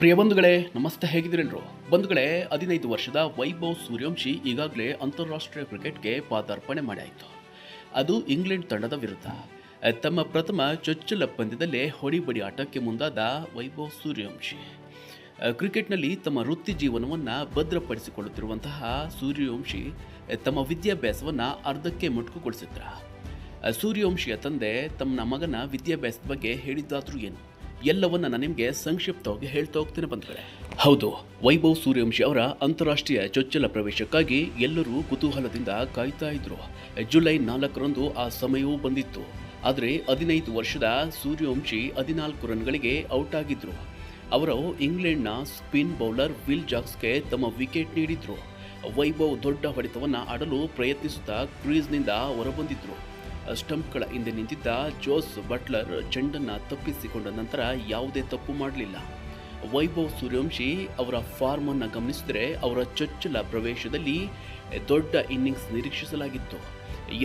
ಪ್ರಿಯ ಬಂಧುಗಳೇ, ನಮಸ್ತೆ. ಹೇಗಿದ್ದೀರೇನ್ರು ಬಂಧುಗಳೇ? 15 ವರ್ಷದ ವೈಭವ್ ಸೂರ್ಯವಂಶಿ ಈಗಾಗಲೇ ಅಂತಾರಾಷ್ಟ್ರೀಯ ಕ್ರಿಕೆಟ್ಗೆ ಪಾದಾರ್ಪಣೆ ಮಾಡಿಯಾಯಿತು. ಅದು ಇಂಗ್ಲೆಂಡ್ ತಂಡದ ವಿರುದ್ಧ. ತಮ್ಮ ಪ್ರಥಮ ಚೊಚ್ಚಲ ಪಂದ್ಯದಲ್ಲೇ ಹೊಡಿಬಡಿ ಆಟಕ್ಕೆ ಮುಂದಾದ ವೈಭವ್ ಸೂರ್ಯವಂಶಿ ಕ್ರಿಕೆಟ್ನಲ್ಲಿ ತಮ್ಮ ವೃತ್ತಿ ಜೀವನವನ್ನು ಭದ್ರಪಡಿಸಿಕೊಳ್ಳುತ್ತಿರುವಂತಹ ಸೂರ್ಯವಂಶಿ ತಮ್ಮ ವಿದ್ಯಾಭ್ಯಾಸವನ್ನು ಅರ್ಧಕ್ಕೆ ಮೊಟಕುಗೊಳಿಸಿದ್ರ. ಸೂರ್ಯವಂಶಿಯ ತಂದೆ ತಮ್ಮ ಮಗನ ವಿದ್ಯಾಭ್ಯಾಸದ ಬಗ್ಗೆ ಹೇಳಿದ್ದಾದ್ರೂ ಏನು ಎಲ್ಲವನ್ನ ನಾನು ನಿಮಗೆ ಸಂಕ್ಷಿಪ್ತವಾಗಿ ಹೇಳ್ತಾ ಹೋಗ್ತೇನೆ ಬಂಧುಗಳೇ. ಹೌದು, ವೈಭವ್ ಸೂರ್ಯವಂಶಿ ಅವರ ಅಂತಾರಾಷ್ಟ್ರೀಯ ಚೊಚ್ಚಲ ಪ್ರವೇಶಕ್ಕಾಗಿ ಎಲ್ಲರೂ ಕುತೂಹಲದಿಂದ ಕಾಯ್ತಾ ಇದ್ರು. ಜುಲೈ 4ರಂದು ಆ ಸಮಯವೂ ಬಂದಿತ್ತು. ಆದರೆ 15 ವರ್ಷದ ಸೂರ್ಯವಂಶಿ 14 ರನ್ಗಳಿಗೆ ಔಟ್ ಆಗಿದ್ರು. ಅವರು ಇಂಗ್ಲೆಂಡ್ನ ಸ್ಪಿನ್ ಬೌಲರ್ ವಿಲ್ ಜಾಕ್ಸ್ಗೆ ತಮ್ಮ ವಿಕೆಟ್ ನೀಡಿದ್ರು. ವೈಭವ್ ದೊಡ್ಡ ಹೊಡೆತವನ್ನು ಆಡಲು ಪ್ರಯತ್ನಿಸುತ್ತಾ ಕ್ರೀಸ್ನಿಂದ ಹೊರಬಂದಿದ್ರು. ಸ್ಟಂಪ್ಗಳ ಹಿಂದೆ ನಿಂತಿದ್ದ ಜೋಸ್ ಬಟ್ಲರ್ ಚೆಂಡನ್ನು ತಪ್ಪಿಸಿಕೊಂಡ ನಂತರ ಯಾವುದೇ ತಪ್ಪು ಮಾಡಲಿಲ್ಲ. ವೈಭವ್ ಸೂರ್ಯವಂಶಿ ಅವರ ಫಾರ್ಮನ್ನು ಗಮನಿಸಿದರೆ ಅವರ ಚೊಚ್ಚಲ ಪ್ರವೇಶದಲ್ಲಿ ದೊಡ್ಡ ಇನ್ನಿಂಗ್ಸ್ ನಿರೀಕ್ಷಿಸಲಾಗಿತ್ತು.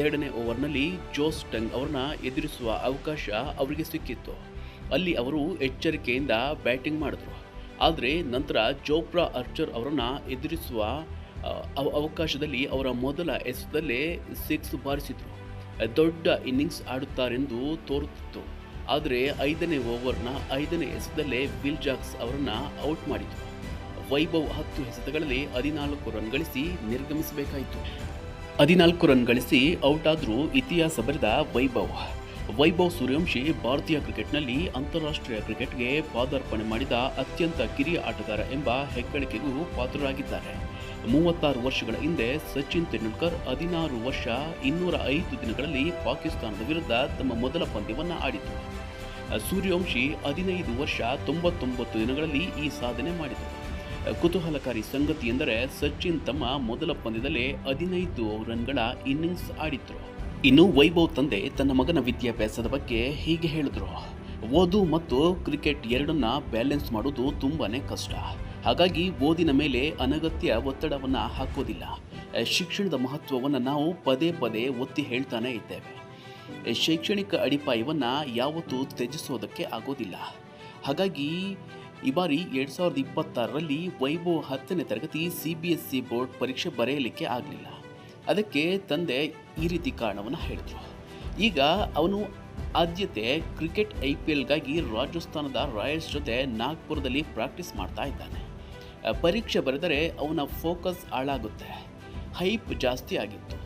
2ನೇ ಓವರ್ನಲ್ಲಿ ಜೋಸ್ ಟಂಗ್ ಅವರನ್ನ ಎದುರಿಸುವ ಅವಕಾಶ ಅವರಿಗೆ ಸಿಕ್ಕಿತ್ತು. ಅಲ್ಲಿ ಅವರು ಎಚ್ಚರಿಕೆಯಿಂದ ಬ್ಯಾಟಿಂಗ್ ಮಾಡಿದ್ರು. ಆದರೆ ನಂತರ ಜೋಫ್ರಾ ಆರ್ಚರ್ ಅವರನ್ನು ಎದುರಿಸುವ ಅವಕಾಶದಲ್ಲಿ ಅವರ ಮೊದಲ ಎಸೆತದಲ್ಲೇ 6 ಬಾರಿಸಿದ್ರು. ದೊಡ್ಡ ಇನ್ನಿಂಗ್ಸ್ ಆಡುತ್ತಾರೆಂದು ತೋರುತ್ತಿತ್ತು. ಆದರೆ 5ನೇ ಓವರ್ನ 5ನೇ ಎಸೆತದಲ್ಲೇ ವಿಲ್ ಜಾಕ್ಸ್ ಅವರನ್ನು ಔಟ್ ಮಾಡಿದರು. ವೈಭವ್ 10 ಎಸೆತಗಳಲ್ಲಿ 14 ರನ್ ಗಳಿಸಿ ನಿರ್ಗಮಿಸಬೇಕಾಯಿತು. 14 ರನ್ ಗಳಿಸಿ ಔಟ್ ಆದರೂ ಇತಿಹಾಸ ಬರೆದ ವೈಭವ್ ಸೂರ್ಯವಂಶಿ ಭಾರತೀಯ ಕ್ರಿಕೆಟ್ನಲ್ಲಿ ಅಂತಾರಾಷ್ಟ್ರೀಯ ಕ್ರಿಕೆಟ್ಗೆ ಪಾದಾರ್ಪಣೆ ಮಾಡಿದ ಅತ್ಯಂತ ಕಿರಿಯ ಆಟಗಾರ ಎಂಬ ಹೆಗ್ಗಳಿಕೆಗೂ ಪಾತ್ರರಾಗಿದ್ದಾರೆ. 36 ವರ್ಷಗಳ ಹಿಂದೆ ಸಚಿನ್ ತೆಂಡೂಲ್ಕರ್ 16 ವರ್ಷ 205 ದಿನಗಳಲ್ಲಿ ಪಾಕಿಸ್ತಾನದ ವಿರುದ್ಧ ತಮ್ಮ ಮೊದಲ ಪಂದ್ಯವನ್ನು ಆಡಿದರು. ಸೂರ್ಯವಂಶಿ 15 ವರ್ಷ 99 ದಿನಗಳಲ್ಲಿ ಈ ಸಾಧನೆ ಮಾಡಿದರು. ಕುತೂಹಲಕಾರಿ ಸಂಗತಿ ಎಂದರೆ ಸಚಿನ್ ತಮ್ಮ ಮೊದಲ ಪಂದ್ಯದಲ್ಲೇ 15 ರನ್ಗಳ ಇನ್ನಿಂಗ್ಸ್ ಆಡಿದ್ರು. ಇನ್ನು ವೈಭವ್ ತಂದೆ ತನ್ನ ಮಗನ ವಿದ್ಯಾಭ್ಯಾಸದ ಬಗ್ಗೆ ಹೀಗೆ ಹೇಳಿದ್ರು: ಓದು ಮತ್ತು ಕ್ರಿಕೆಟ್ ಎರಡನ್ನ ಬ್ಯಾಲೆನ್ಸ್ ಮಾಡೋದು ತುಂಬಾನೇ ಕಷ್ಟ. ಹಾಗಾಗಿ ಓದಿನ ಮೇಲೆ ಅನಗತ್ಯ ಒತ್ತಡವನ್ನು ಹಾಕೋದಿಲ್ಲ. ಶಿಕ್ಷಣದ ಮಹತ್ವವನ್ನು ನಾವು ಪದೇ ಪದೇ ಒತ್ತಿ ಹೇಳ್ತಾನೆ ಇದ್ದೇವೆ. ಶೈಕ್ಷಣಿಕ ಅಡಿಪಾಯವನ್ನು ಯಾವತ್ತೂ ತ್ಯಜಿಸೋದಕ್ಕೆ ಆಗೋದಿಲ್ಲ. ಹಾಗಾಗಿ ಈ ಬಾರಿ 2026ರಲ್ಲಿ ವೈಭವ್ 10ನೇ ತರಗತಿ CBSE ಬೋರ್ಡ್ ಪರೀಕ್ಷೆ ಬರೆಯಲಿಕ್ಕೆ ಆಗಲಿಲ್ಲ. ಅದಕ್ಕೆ ತಂದೆ ಈ ರೀತಿ ಕಾರಣವನ್ನು ಹೇಳಿದರು. ಈಗ ಅವನು ಆದ್ಯತೆ ಕ್ರಿಕೆಟ್ IPLಗಾಗಿ ರಾಜಸ್ಥಾನದ ರಾಯಲ್ಸ್ ಜೊತೆ ನಾಗ್ಪುರದಲ್ಲಿ ಪ್ರಾಕ್ಟೀಸ್ ಮಾಡ್ತಾ ಇದ್ದಾನೆ. ಪರೀಕ್ಷೆ ಬರೆದರೆ ಅವನ ಫೋಕಸ್ ಹಾಳಾಗುತ್ತೆ. ಹೈಪ್ ಜಾಸ್ತಿ ಆಗಿತ್ತು.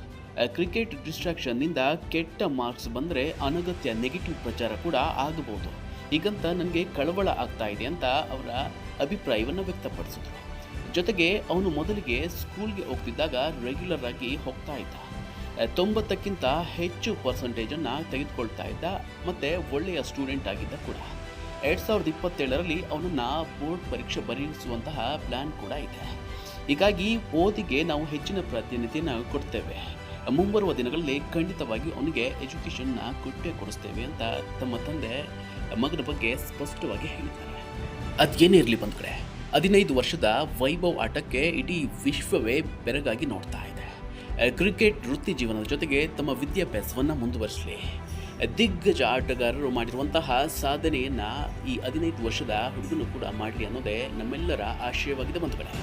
ಕ್ರಿಕೆಟ್ ಡಿಸ್ಟ್ರಾಕ್ಷನ್ನಿಂದ ಕೆಟ್ಟ ಮಾರ್ಕ್ಸ್ ಬಂದರೆ ಅನಗತ್ಯ ನೆಗೆಟಿವ್ ಪ್ರಚಾರ ಕೂಡ ಆಗಬಹುದು. ಹೀಗಂತ ನನಗೆ ಕಳವಳ ಆಗ್ತಾ ಇದೆ ಅಂತ ಅವರ ಅಭಿಪ್ರಾಯವನ್ನು ವ್ಯಕ್ತಪಡಿಸಿದ್ರು. ಜೊತೆಗೆ ಅವನು ಮೊದಲಿಗೆ ಸ್ಕೂಲ್ಗೆ ಹೋಗ್ತಿದ್ದಾಗ ರೆಗ್ಯುಲರ್ ಆಗಿ ಹೋಗ್ತಾ ಇದ್ದ. 90ಕ್ಕಿಂತ ಹೆಚ್ಚು ಪರ್ಸೆಂಟೇಜನ್ನು ತೆಗೆದುಕೊಳ್ತಾ ಇದ್ದ ಮತ್ತು ಒಳ್ಳೆಯ ಸ್ಟೂಡೆಂಟ್ ಆಗಿದ್ದ ಕೂಡ. 2027ರಲ್ಲಿ ಅವನನ್ನು ಬೋರ್ಡ್ ಪರೀಕ್ಷೆ ಬರೆಯಿಸುವಂತಹ ಪ್ಲ್ಯಾನ್ ಕೂಡ ಇದೆ. ಹೀಗಾಗಿ ಓದಿಗೆ ನಾವು ಹೆಚ್ಚಿನ ಪ್ರಾಧಾನ್ಯತೆಯನ್ನು ಕೊಡ್ತೇವೆ. ಮುಂಬರುವ ದಿನಗಳಲ್ಲಿ ಖಂಡಿತವಾಗಿ ಅವನಿಗೆ ಎಜುಕೇಷನ್ನ ಕೊಡಿಸ್ತೇವೆ ಅಂತ ತಮ್ಮ ತಂದೆ ಮಗನ ಬಗ್ಗೆ ಸ್ಪಷ್ಟವಾಗಿ ಹೇಳಿದ್ದಾರೆ. ಅದೇನೇ ಇರಲಿ ಬಂಧುಗಳೇ, 15 ವರ್ಷದ ವೈಭವ್ ಆಟಕ್ಕೆ ಇಡೀ ವಿಶ್ವವೇ ಬೆರಗಾಗಿ ನೋಡ್ತಾ ಇದೆ. ಕ್ರಿಕೆಟ್ ವೃತ್ತಿ ಜೀವನದ ಜೊತೆಗೆ ತಮ್ಮ ವಿದ್ಯಾಭ್ಯಾಸವನ್ನು ಮುಂದುವರಿಸಲಿ. ದಿಗ್ಗಜ ಆಟಗಾರರು ಮಾಡಿರುವಂತಹ ಸಾಧನೆಯನ್ನು ಈ 15 ವರ್ಷದ ಹುಡುಗನು ಕೂಡ ಮಾಡಲಿ ಅನ್ನೋದೇ ನಮ್ಮೆಲ್ಲರ ಆಶಯವಾಗಿದೆ ಬಂಧುಗಳೇ.